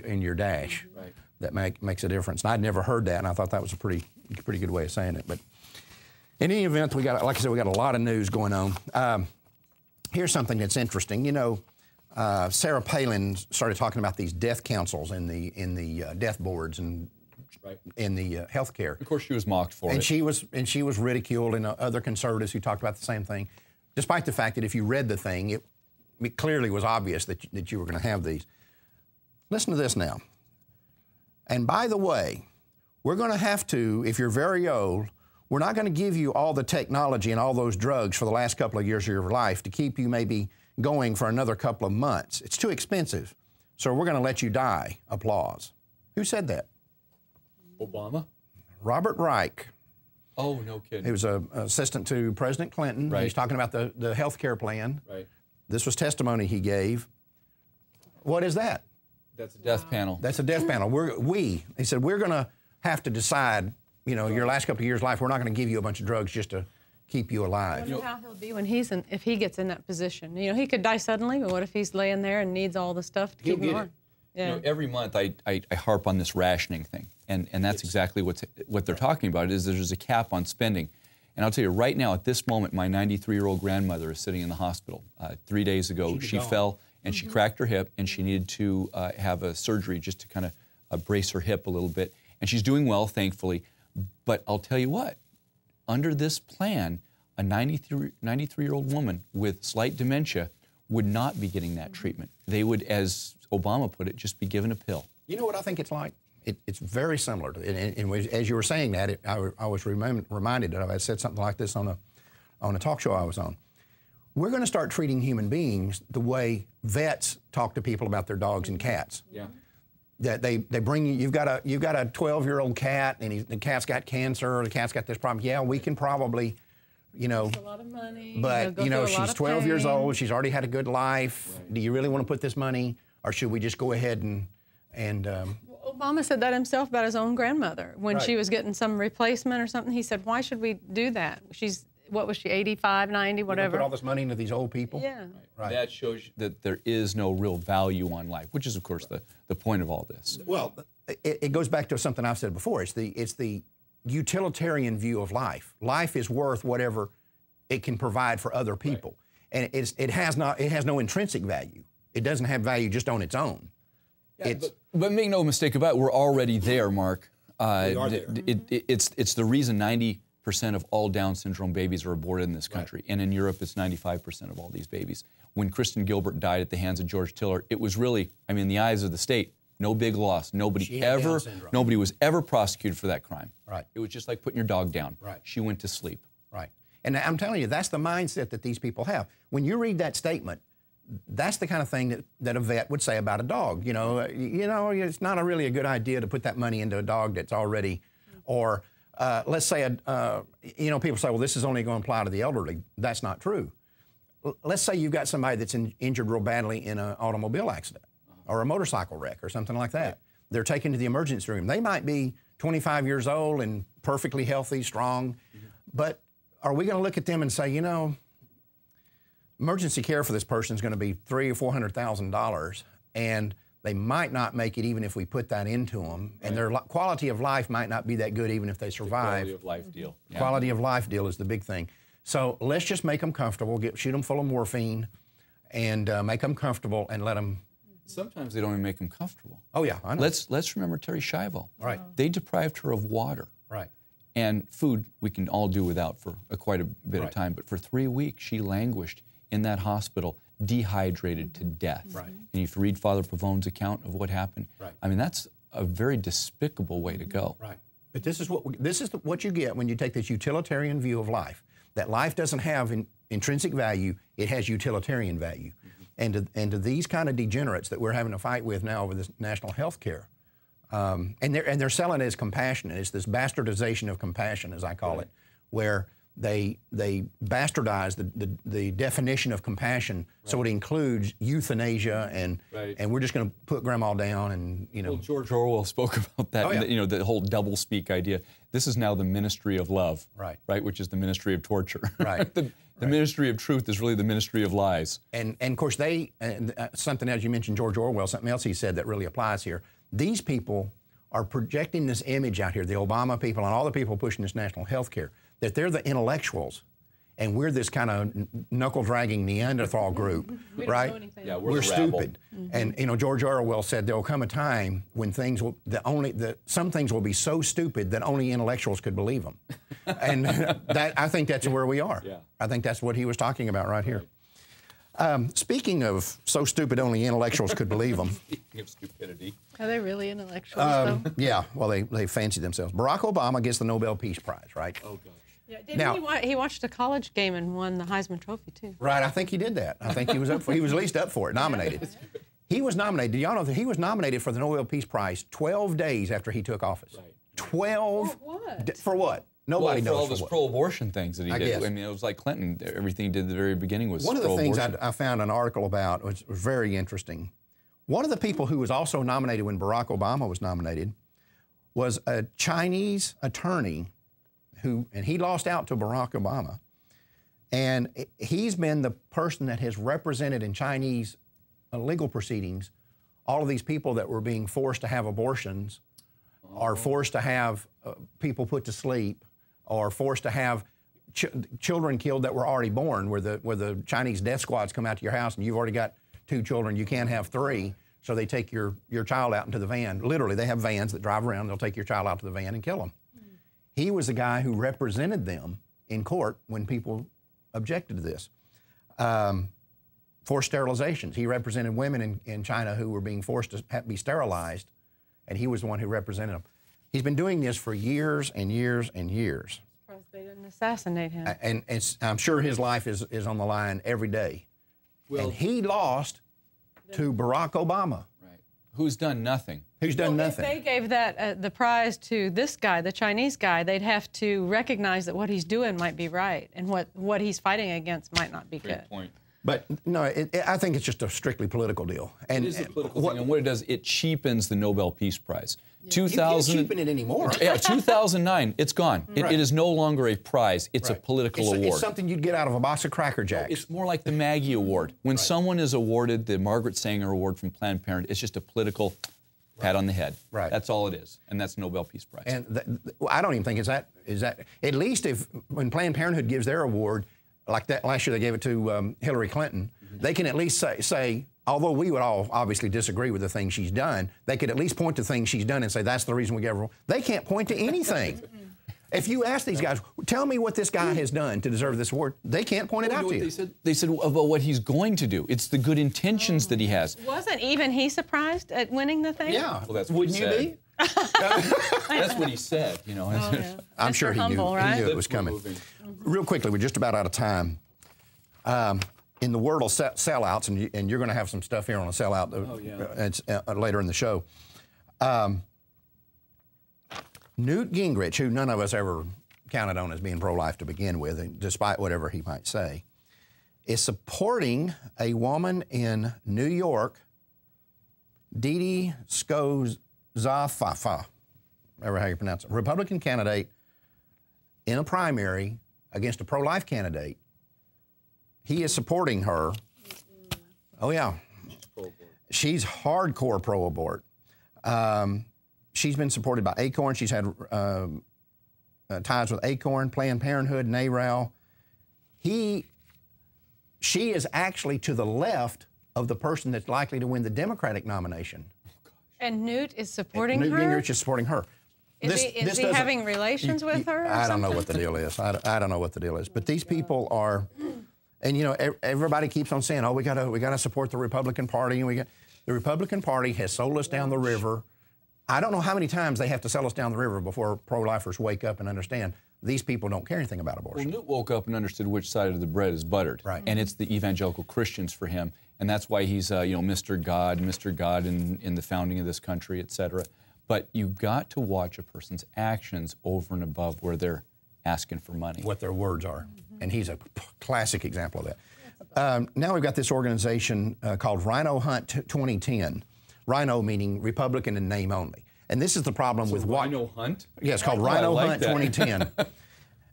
in your dash. Right. That makes a difference. And I'd never heard that, and I thought that was a pretty good way of saying it. But in any event, we got, like I said, we got a lot of news going on. Here's something that's interesting. You know, Sarah Palin started talking about these death councils in the death boards and in the healthcare. Of course, she was mocked for it. She was ridiculed, and other conservatives who talked about the same thing, despite the fact that if you read the thing, it clearly was obvious that you were going to have these. Listen to this now. And by the way, we're going to have to, if you're very old, we're not going to give you all the technology and all those drugs for the last couple of years of your life to keep you maybe going for another couple of months. It's too expensive. So we're going to let you die. Applause. Who said that? Obama? Robert Reich. Oh, no kidding. He was an assistant to President Clinton. Right. He's talking about the health care plan. Right. This was testimony he gave. What is that? That's a death panel. That's a death panel. He said, we're going to have to decide, you know, your last couple of years of life, we're not going to give you a bunch of drugs just to keep you alive. I wonder how he'll be when if he gets in that position. You know, he could die suddenly, but what if he's laying there and needs all the stuff to keep him on? Yeah. You know, every month I harp on this rationing thing, and that's exactly what they're talking about, is there's a cap on spending. And I'll tell you, right now, at this moment, my 93-year-old grandmother is sitting in the hospital. 3 days ago, she fell and she cracked her hip, and she needed to have a surgery just to kind of brace her hip a little bit. And she's doing well, thankfully. But I'll tell you what, under this plan, a 93-year-old woman with slight dementia would not be getting that treatment. They would, as Obama put it, just be given a pill. You know what I think it's like? It's very similar to, and as you were saying that, I was reminded that I had said something like this on a talk show I was on. We're going to start treating human beings the way vets talk to people about their dogs and cats. Yeah. That they bring you, you've got a 12-year-old cat, and the cat's got cancer, or the cat's got this problem. Yeah, we can probably, you know, it's a lot of money. But you know, she's 12 years old. She's already had a good life. Right. Do you really want to put this money, or should we just go ahead and Obama said that himself about his own grandmother when she was getting some replacement or something. He said, "Why should we do that? What was she, 85, 90, whatever? Put all this money into these old people." Yeah. Right. That shows you that there is no real value on life, which is, of course, the point of all this. Well, it goes back to something I've said before. It's the utilitarian view of life. Life is worth whatever it can provide for other people, and it has no intrinsic value. It doesn't have value just on its own. Yeah, but make no mistake about it, we're already there, Mark. We are there. It's the reason 90% of all Down syndrome babies are aborted in this country. Right. And in Europe, it's 95% of all these babies. When Kristen Gilbert died at the hands of George Tiller, it was really, I mean, in the eyes of the state, no big loss. Nobody was ever prosecuted for that crime. Right. It was just like putting your dog down. Right. She went to sleep. Right. And I'm telling you, that's the mindset that these people have. When you read that statement, that's the kind of thing that a vet would say about a dog. You know, it's not really a good idea to put that money into a dog that's already, or let's say, people say, well, this is only going to apply to the elderly. That's not true. Let's say you've got somebody that's injured real badly in an automobile accident or a motorcycle wreck or something like that. Right. They're taken to the emergency room. They might be 25 years old and perfectly healthy, strong, but are we going to look at them and say, you know, emergency care for this person is going to be $300,000 or $400,000, and they might not make it even if we put that into them, and their quality of life might not be that good even if they survive. The quality of life deal. Yeah. Quality of life deal is the big thing. So let's just make them comfortable, shoot them full of morphine, and make them comfortable and let them. Sometimes they don't even make them comfortable. Oh yeah, I know. Let's remember Terry Schiavo. Right. They deprived her of water. Right. And food we can all do without for quite a bit of time, but for 3 weeks she languished in that hospital, dehydrated to death. Right. And if you read Father Pavone's account of what happened, I mean, that's a very despicable way to go. Right. But this is what you get when you take this utilitarian view of life. That life doesn't have intrinsic value; it has utilitarian value. And to these kind of degenerates that we're having to fight with now over this national health care, and they're selling it as compassionate. It's this bastardization of compassion, as I call it, where they bastardize the definition of compassion, so it includes euthanasia and we're just going to put grandma down and Well, George Orwell spoke about that. Oh, yeah. You know, the whole doublespeak idea. This is now the ministry of love, right, which is the ministry of torture. Right. The ministry of truth is really the ministry of lies. And of course something as you mentioned George Orwell, something else he said that really applies here. These people are projecting this image out here, the Obama people and all the people pushing this national health care, that they're the intellectuals, and we're this kind of knuckle-dragging Neanderthal group, right? Don't know anything. Yeah, We're stupid. And George Orwell said there will come a time when some things will be so stupid that only intellectuals could believe them. And I think that's where we are. Yeah. I think that's what he was talking about right here. Speaking of so stupid only intellectuals could believe them. Speaking of stupidity. Are they really intellectuals, though? Yeah, well, they fancy themselves. Barack Obama gets the Nobel Peace Prize, right? Oh, gosh. Yeah, didn't he watched a college game and won the Heisman Trophy, too. Right, I think he did that. I think he was up for he was at least up for it, nominated. He was nominated. Do y'all know that he was nominated for the Nobel Peace Prize 12 days after he took office? Right. 12? For what? For what? Nobody for knows all for those what. pro-abortion things that he did. guess. I mean, it was like Clinton. Everything he did at the very beginning was One of the pro-abortion. things I found an article about was very interesting. One of the people who was also nominated when Barack Obama was nominated was a Chinese attorney and he lost out to Barack Obama. And he's been the person that has represented in Chinese legal proceedings all of these people that were being forced to have abortions or forced to have people put to sleep or forced to have children killed that were already born, where the Chinese death squads come out to your house and you've already got 2 children, you can't have 3, so they take your child out into the van. Literally, they have vans that drive around, they'll take your child out to the van and kill them. He was the guy who represented them in court when people objected to this. Forced sterilizations. He represented women in China who were being forced to be sterilized, and he was the one who represented them. He's been doing this for years and years and years. Surprised they didn't assassinate him. And I'm sure his life is on the line every day. Well, and he lost to Barack Obama. Right. Who's done nothing. Who's done nothing. If they gave that the prize to this guy, the Chinese guy, they'd have to recognize that what he's doing might be right and what he's fighting against might not be good. Great point. But no, I think it's just a strictly political deal. And It is a political thing, and what it does, it cheapens the Nobel Peace Prize. You can't cheapen it anymore. Yeah, 2009, it's gone. It is no longer a prize. It's a political award. It's something you'd get out of a box of Cracker Jacks. It's more like the Maggie Award. When someone is awarded the Margaret Sanger Award from Planned Parenthood, it's just a political pat on the head. Right. That's all it is, and that's Nobel Peace Prize. And I don't even think is that at least when Planned Parenthood gives their award, like that last year they gave it to Hillary Clinton, they can at least say, although we would all obviously disagree with the things she's done, they could at least point to things she's done and say that's the reason we gave her. They can't point to anything. If you ask these guys, tell me what this guy has done to deserve this award, they can't point it out to you. They said about what he's going to do. It's the good intentions that he has. Wasn't even he surprised at winning the thing? Yeah. Well, that's what Wouldn't he you said. be? That's what he said, you know. Oh, yeah. I'm sure he humble, knew. right? He knew it was coming. Real quickly, we're just about out of time. In the world of sellouts, and you're going to have some stuff here on a sellout later in the show. Newt Gingrich, who none of us ever counted on as being pro-life to begin with, and despite whatever he might say, is supporting a woman in New York, Didi Skozafafa, whatever how you pronounce it, Republican candidate in a primary against a pro-life candidate. He is supporting her. Oh, yeah. She's hardcore pro-abort. She's been supported by Acorn. She's had ties with Acorn, Planned Parenthood, NARAL. She is actually to the left of the person that's likely to win the Democratic nomination. And Newt is supporting Newt her? Gingrich is supporting her. Is he having relations with her? I don't know what the deal is. I don't know what the deal is. But these people are, and you know, everybody keeps on saying, "Oh, we gotta support the Republican Party," and the Republican Party has sold us down the river. I don't know how many times they have to sell us down the river before pro-lifers wake up and understand these people don't care anything about abortion. Well, Newt woke up and understood which side of the bread is buttered, right? And it's the evangelical Christians for him, and that's why he's Mr. God in the founding of this country, etc. But you've got to watch a person's actions over and above where they're asking for money. What their words are. And he's a classic example of that. Now we've got this organization called Rhino Hunt 2010. Rhino meaning Republican in name only. And this is the problem with what... Rhino Hunt? Yeah, it's called Rhino Hunt 2010.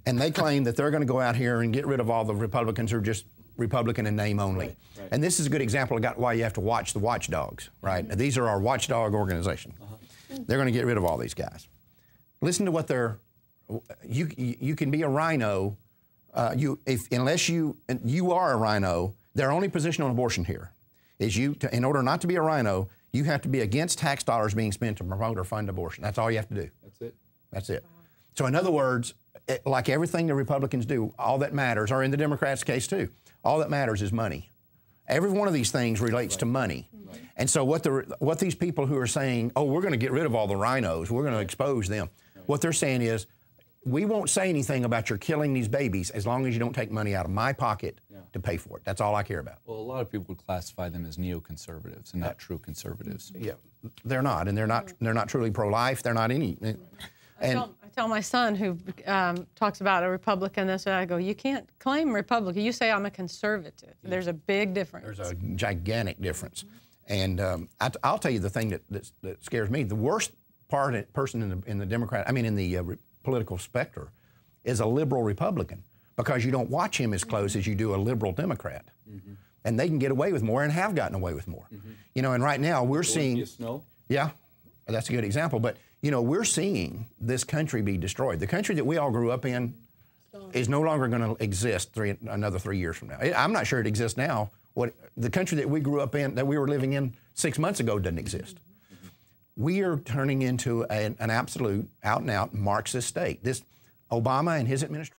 And they claim that they're going to go out here and get rid of all the Republicans who are just Republican in name only. Right. And this is a good example of why you have to watch the watchdogs, right? These are our watchdog organization. They're going to get rid of all these guys. Listen to what they're... You can be a rhino, unless you are a rhino, their only position on abortion here is in order not to be a rhino, you have to be against tax dollars being spent to promote or fund abortion. That's all you have to do. That's it. That's it. So in other words, like everything the Republicans do, all that matters, or in the Democrats' case too, all that matters is money. Every one of these things relates to money. Right. And so what these people who are saying, oh, we're going to get rid of all the rhinos, we're going to expose them, what they're saying is, we won't say anything about your killing these babies as long as you don't take money out of my pocket to pay for it. That's all I care about. Well, a lot of people would classify them as neoconservatives and not true conservatives. Yeah, they're not, and they're not truly pro-life. They're not any. I tell my son who talks about a Republican, I go, you can't claim Republican. You say I'm a conservative. There's a big difference. There's a gigantic difference. And I'll tell you the thing that scares me. The worst person in the Democrat, in the political spectrum, is a liberal Republican, because you don't watch him as close as you do a liberal Democrat. And they can get away with more and have gotten away with more. You know, and right now we're seeing... Snow? Yeah, that's a good example. But, you know, we're seeing this country be destroyed. The country that we all grew up in is no longer going to exist another 3 years from now. I'm not sure it exists now. The country that we grew up in, that we were living in 6 months ago, doesn't exist. We are turning into an absolute out-and-out Marxist state. This Obama and his administration